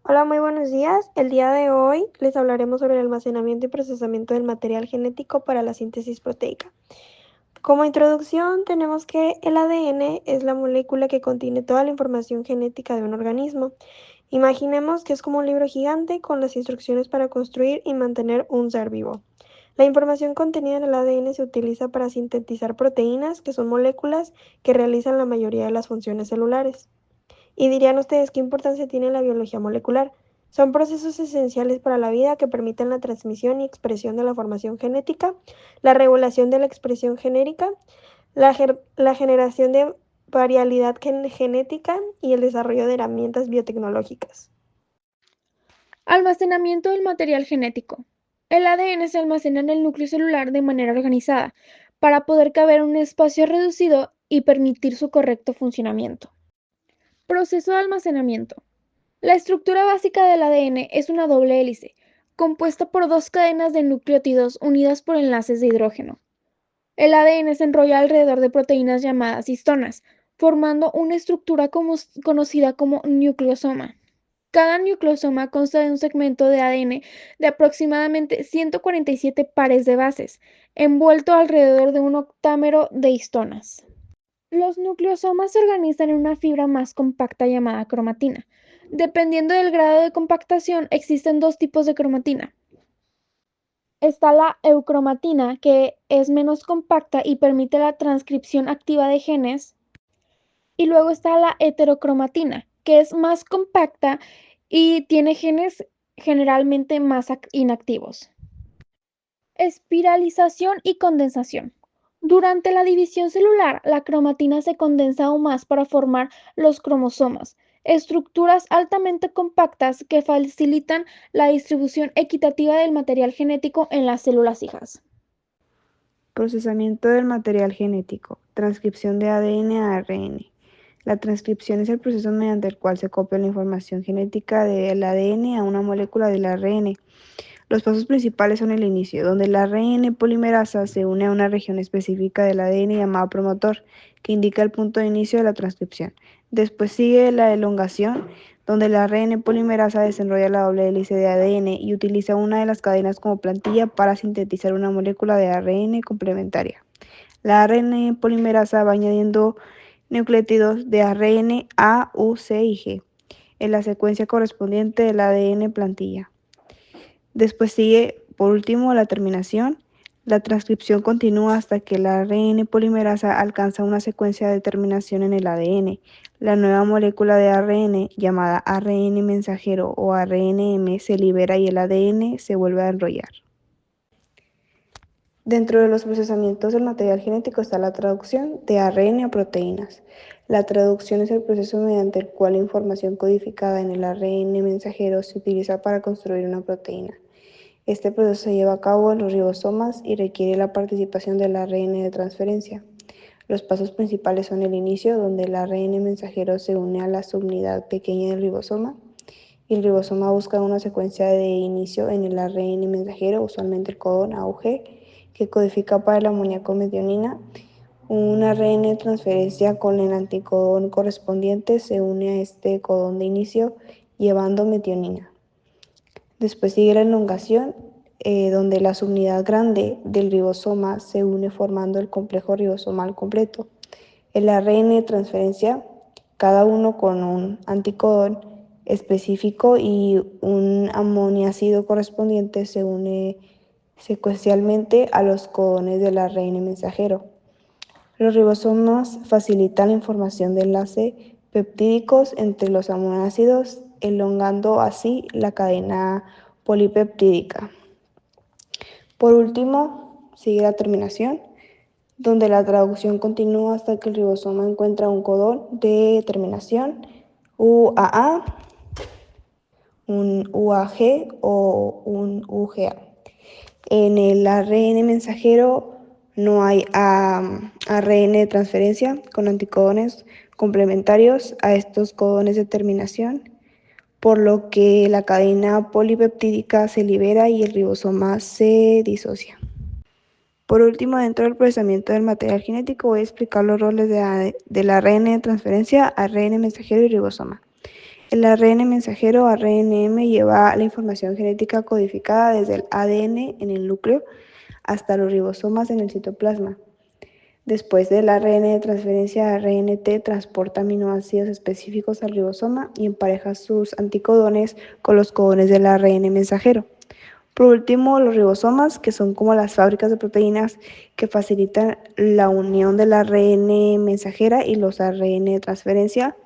Hola, muy buenos días. El día de hoy les hablaremos sobre el almacenamiento y procesamiento del material genético para la síntesis proteica. Como introducción, tenemos que el ADN es la molécula que contiene toda la información genética de un organismo. Imaginemos que es como un libro gigante con las instrucciones para construir y mantener un ser vivo. La información contenida en el ADN se utiliza para sintetizar proteínas, que son moléculas que realizan la mayoría de las funciones celulares. Y dirían ustedes, ¿qué importancia tiene la biología molecular? Son procesos esenciales para la vida que permiten la transmisión y expresión de la formación genética, la regulación de la expresión genérica, la generación de variabilidad genética y el desarrollo de herramientas biotecnológicas. Almacenamiento del material genético. El ADN se almacena en el núcleo celular de manera organizada para poder caber en un espacio reducido y permitir su correcto funcionamiento. Proceso de almacenamiento. La estructura básica del ADN es una doble hélice, compuesta por dos cadenas de nucleótidos unidas por enlaces de hidrógeno. El ADN se enrolla alrededor de proteínas llamadas histonas, formando una estructura conocida como nucleosoma. Cada nucleosoma consta de un segmento de ADN de aproximadamente 147 pares de bases, envuelto alrededor de un octámero de histonas. Los nucleosomas se organizan en una fibra más compacta llamada cromatina. Dependiendo del grado de compactación, existen dos tipos de cromatina. Está la eucromatina, que es menos compacta y permite la transcripción activa de genes, y luego está la heterocromatina, que es más compacta y tiene genes generalmente más inactivos. Espiralización y condensación. Durante la división celular, la cromatina se condensa aún más para formar los cromosomas, estructuras altamente compactas que facilitan la distribución equitativa del material genético en las células hijas. Procesamiento del material genético. Transcripción de ADN a ARN. La transcripción es el proceso mediante el cual se copia la información genética del ADN a una molécula del ARN. Los pasos principales son el inicio, donde la ARN polimerasa se une a una región específica del ADN llamada promotor, que indica el punto de inicio de la transcripción. Después sigue la elongación, donde la ARN polimerasa desenrolla la doble hélice de ADN y utiliza una de las cadenas como plantilla para sintetizar una molécula de ARN complementaria. La ARN polimerasa va añadiendo nucleótidos de ARN A, U, C y G en la secuencia correspondiente del ADN plantilla. Después sigue, por último, la terminación. La transcripción continúa hasta que la ARN polimerasa alcanza una secuencia de terminación en el ADN. La nueva molécula de ARN, llamada ARN mensajero o ARNM, se libera y el ADN se vuelve a enrollar. Dentro de los procesamientos del material genético está la traducción de ARN a proteínas. La traducción es el proceso mediante el cual la información codificada en el ARN mensajero se utiliza para construir una proteína. Este proceso se lleva a cabo en los ribosomas y requiere la participación del ARN de transferencia. Los pasos principales son el inicio, donde el ARN mensajero se une a la subunidad pequeña del ribosoma, y el ribosoma busca una secuencia de inicio en el ARN mensajero, usualmente el codón AUG, que codifica para el amoníaco metionina. Un ARN de transferencia con el anticodón correspondiente se une a este codón de inicio, llevando metionina. Después sigue la elongación, donde la subunidad grande del ribosoma se une formando el complejo ribosomal completo. El ARN de transferencia, cada uno con un anticodón específico y un aminoácido correspondiente, se une secuencialmente a los codones del ARN mensajero. Los ribosomas facilitan la información de enlace peptídicos entre los aminoácidos, elongando así la cadena polipeptídica. Por último, sigue la terminación, donde la traducción continúa hasta que el ribosoma encuentra un codón de terminación UAA, un UAG o un UGA. En el ARN mensajero no hay ARN de transferencia con anticodones complementarios a estos codones de terminación, por lo que la cadena polipeptídica se libera y el ribosoma se disocia. Por último, dentro del procesamiento del material genético voy a explicar los roles del ARN de transferencia, ARN mensajero y ribosoma. El ARN mensajero ARNM lleva la información genética codificada desde el ADN en el núcleo hasta los ribosomas en el citoplasma. Después del ARN de transferencia, ARNT transporta aminoácidos específicos al ribosoma y empareja sus anticodones con los codones del ARN mensajero. Por último, los ribosomas, que son como las fábricas de proteínas que facilitan la unión del ARN mensajera y los ARN de transferencia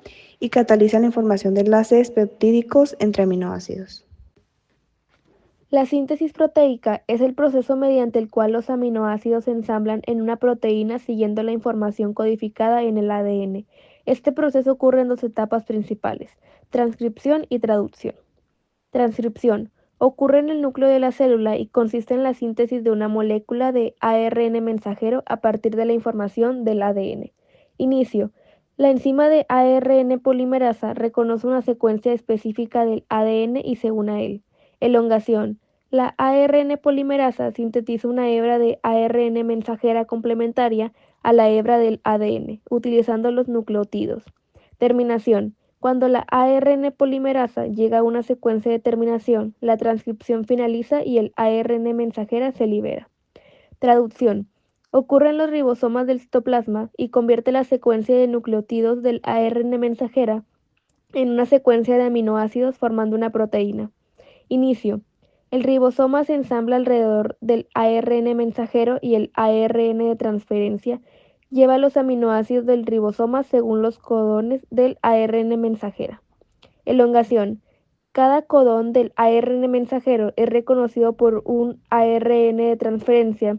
y catalizan la información de enlaces peptídicos entre aminoácidos. La síntesis proteica es el proceso mediante el cual los aminoácidos se ensamblan en una proteína siguiendo la información codificada en el ADN. Este proceso ocurre en dos etapas principales: transcripción y traducción. Transcripción ocurre en el núcleo de la célula y consiste en la síntesis de una molécula de ARN mensajero a partir de la información del ADN. Inicio. La enzima de ARN polimerasa reconoce una secuencia específica del ADN y se une a él. Elongación. La ARN polimerasa sintetiza una hebra de ARN mensajera complementaria a la hebra del ADN, utilizando los nucleótidos. Terminación. Cuando la ARN polimerasa llega a una secuencia de terminación, la transcripción finaliza y el ARN mensajera se libera. Traducción. Ocurre en los ribosomas del citoplasma y convierte la secuencia de nucleótidos del ARN mensajera en una secuencia de aminoácidos formando una proteína. Inicio. El ribosoma se ensambla alrededor del ARN mensajero y el ARN de transferencia lleva los aminoácidos del ribosoma según los codones del ARN mensajera. Elongación. Cada codón del ARN mensajero es reconocido por un ARN de transferencia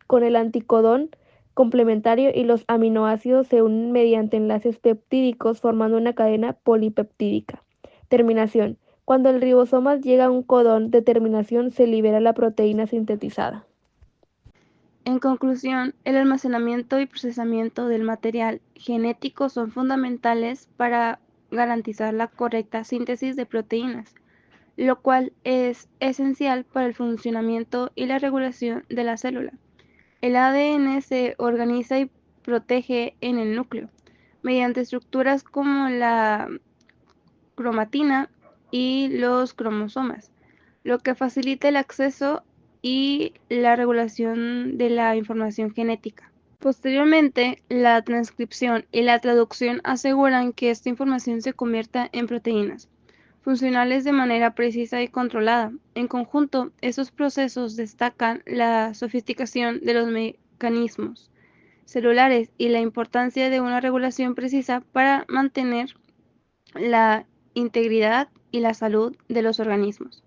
con el anticodón complementario y los aminoácidos se unen mediante enlaces peptídicos formando una cadena polipeptídica. Terminación. Cuando el ribosoma llega a un codón de terminación se libera la proteína sintetizada. En conclusión, el almacenamiento y procesamiento del material genético son fundamentales para garantizar la correcta síntesis de proteínas, lo cual es esencial para el funcionamiento y la regulación de la célula. El ADN se organiza y protege en el núcleo, mediante estructuras como la cromatina y los cromosomas, lo que facilita el acceso y la regulación de la información genética. Posteriormente, la transcripción y la traducción aseguran que esta información se convierta en proteínas funcionales de manera precisa y controlada. En conjunto, estos procesos destacan la sofisticación de los mecanismos celulares y la importancia de una regulación precisa para mantener la integridad y la salud de los organismos.